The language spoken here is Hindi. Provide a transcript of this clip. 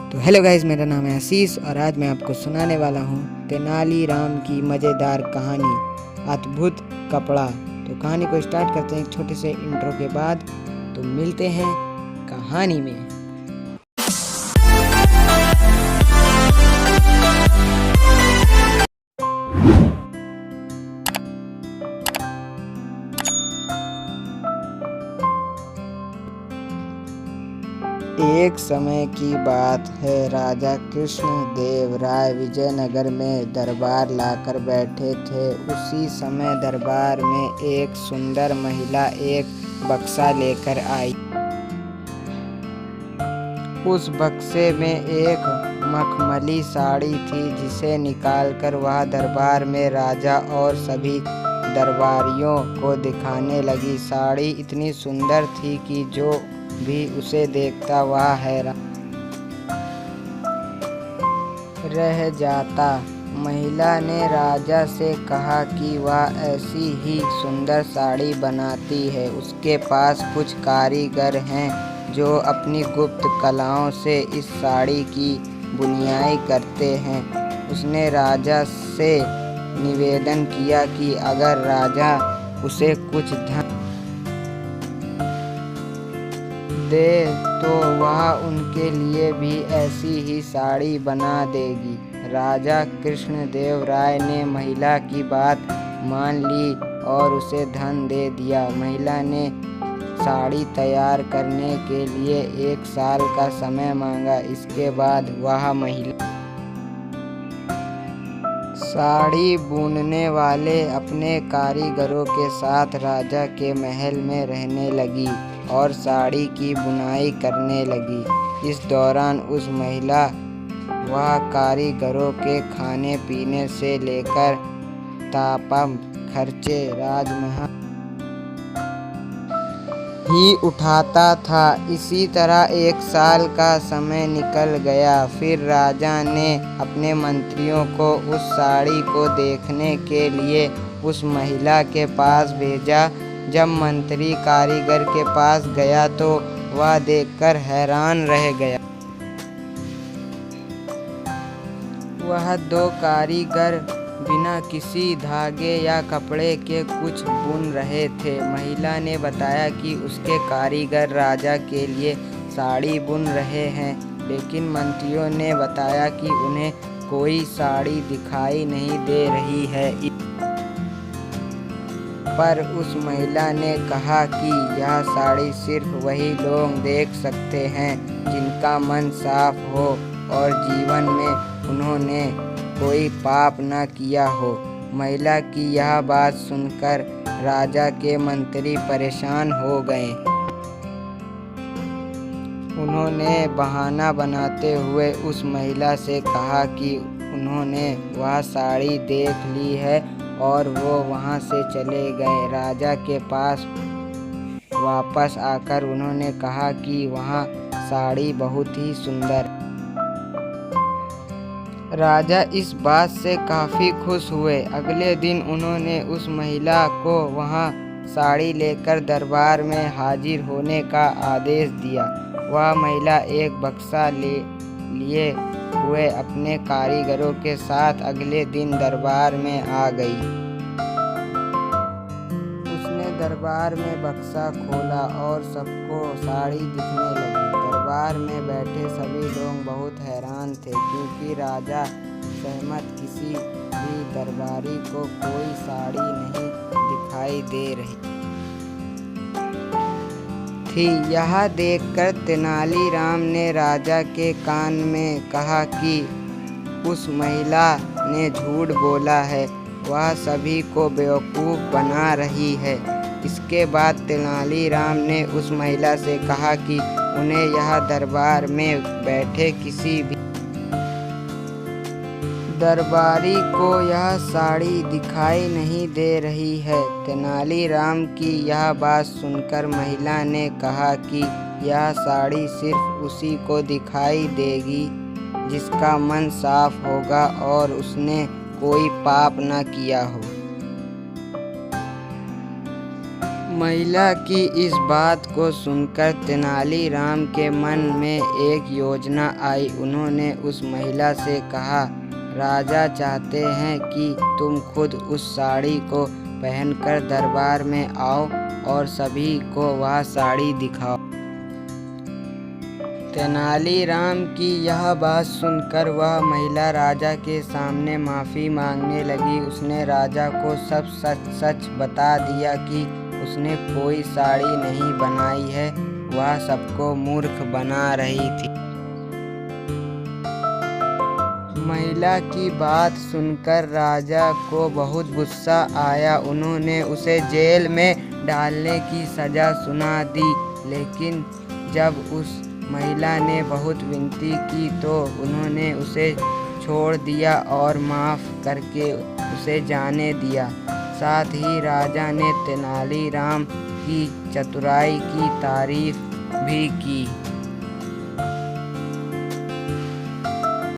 तो हेलो गाइस, मेरा नाम है आशीष और आज मैं आपको सुनाने वाला हूँ तेनालीराम की मज़ेदार कहानी अद्भुत कपड़ा। तो कहानी को स्टार्ट करते हैं एक छोटे से इंट्रो के बाद। तो मिलते हैं कहानी में। एक समय की बात है, राजा कृष्णदेव राय विजयनगर में दरबार लाकर बैठे थे। उसी समय दरबार में एक सुंदर महिला एक बक्सा लेकर आई। उस बक्से में एक मखमली साड़ी थी, जिसे निकालकर वह दरबार में राजा और सभी दरबारियों को दिखाने लगी। साड़ी इतनी सुंदर थी कि जो भी उसे देखता वह हैरान रह जाता। महिला ने राजा से कहा कि वह ऐसी ही सुंदर साड़ी बनाती है। उसके पास कुछ कारीगर हैं जो अपनी गुप्त कलाओं से इस साड़ी की बुनाई करते हैं। उसने राजा से निवेदन किया कि अगर राजा उसे कुछ धन दे तो वह उनके लिए भी ऐसी ही साड़ी बना देगी। राजा कृष्णदेव राय ने महिला की बात मान ली और उसे धन दे दिया। महिला ने साड़ी तैयार करने के लिए 1 साल का समय मांगा। इसके बाद वह महिला साड़ी बुनने वाले अपने कारीगरों के साथ राजा के महल में रहने लगी और साड़ी की बुनाई करने लगी। इस दौरान उस महिला वह कारीगरों के खाने पीने से लेकर तमाम खर्चे राजमहल ही उठाता था। इसी तरह 1 साल का समय निकल गया। फिर राजा ने अपने मंत्रियों को उस साड़ी को देखने के लिए उस महिला के पास भेजा। जब मंत्री कारीगर के पास गया तो वह देखकर हैरान रह गया। वह 2 कारीगर बिना किसी धागे या कपड़े के कुछ बुन रहे थे। महिला ने बताया कि उसके कारीगर राजा के लिए साड़ी बुन रहे हैं, लेकिन मंत्रियों ने बताया कि उन्हें कोई साड़ी दिखाई नहीं दे रही है। पर उस महिला ने कहा कि यह साड़ी सिर्फ वही लोग देख सकते हैं जिनका मन साफ हो और जीवन में उन्होंने कोई पाप न किया हो। महिला की यह बात सुनकर राजा के मंत्री परेशान हो गए। उन्होंने बहाना बनाते हुए उस महिला से कहा कि उन्होंने वह साड़ी देख ली है और वो वहाँ से चले गए। राजा के पास वापस आकर उन्होंने कहा कि वहाँ साड़ी बहुत ही सुंदर। राजा इस बात से काफ़ी खुश हुए। अगले दिन उन्होंने उस महिला को वहाँ साड़ी लेकर दरबार में हाजिर होने का आदेश दिया। वह महिला एक बक्सा लिए हुए अपने कारीगरों के साथ अगले दिन दरबार में आ गई। उसने दरबार में बक्सा खोला और सबको साड़ी दिखने लगी। दरबार में बैठे सभी लोग बहुत हैरान थे, क्योंकि राजा सहमत किसी भी दरबारी को कोई साड़ी नहीं दिखाई दे रही थी। यह देखकर तेनालीराम ने राजा के कान में कहा कि उस महिला ने झूठ बोला है, वह सभी को बेवकूफ़ बना रही है। इसके बाद तेनालीराम ने उस महिला से कहा कि उन्हें यह दरबार में बैठे किसी भी दरबारी को यह साड़ी दिखाई नहीं दे रही है। तेनालीराम की यह बात सुनकर महिला ने कहा कि यह साड़ी सिर्फ उसी को दिखाई देगी जिसका मन साफ होगा और उसने कोई पाप न किया हो। महिला की इस बात को सुनकर तेनालीराम के मन में एक योजना आई। उन्होंने उस महिला से कहा, राजा चाहते हैं कि तुम खुद उस साड़ी को पहनकर दरबार में आओ और सभी को वह साड़ी दिखाओ। तेनालीराम की यह बात सुनकर वह महिला राजा के सामने माफ़ी मांगने लगी। उसने राजा को सब सच सच बता दिया कि उसने कोई साड़ी नहीं बनाई है, वह सबको मूर्ख बना रही थी। महिला की बात सुनकर राजा को बहुत गुस्सा आया। उन्होंने उसे जेल में डालने की सज़ा सुना दी। लेकिन जब उस महिला ने बहुत विनती की तो उन्होंने उसे छोड़ दिया और माफ़ करके उसे जाने दिया। साथ ही राजा ने तेनालीराम की चतुराई की तारीफ भी की।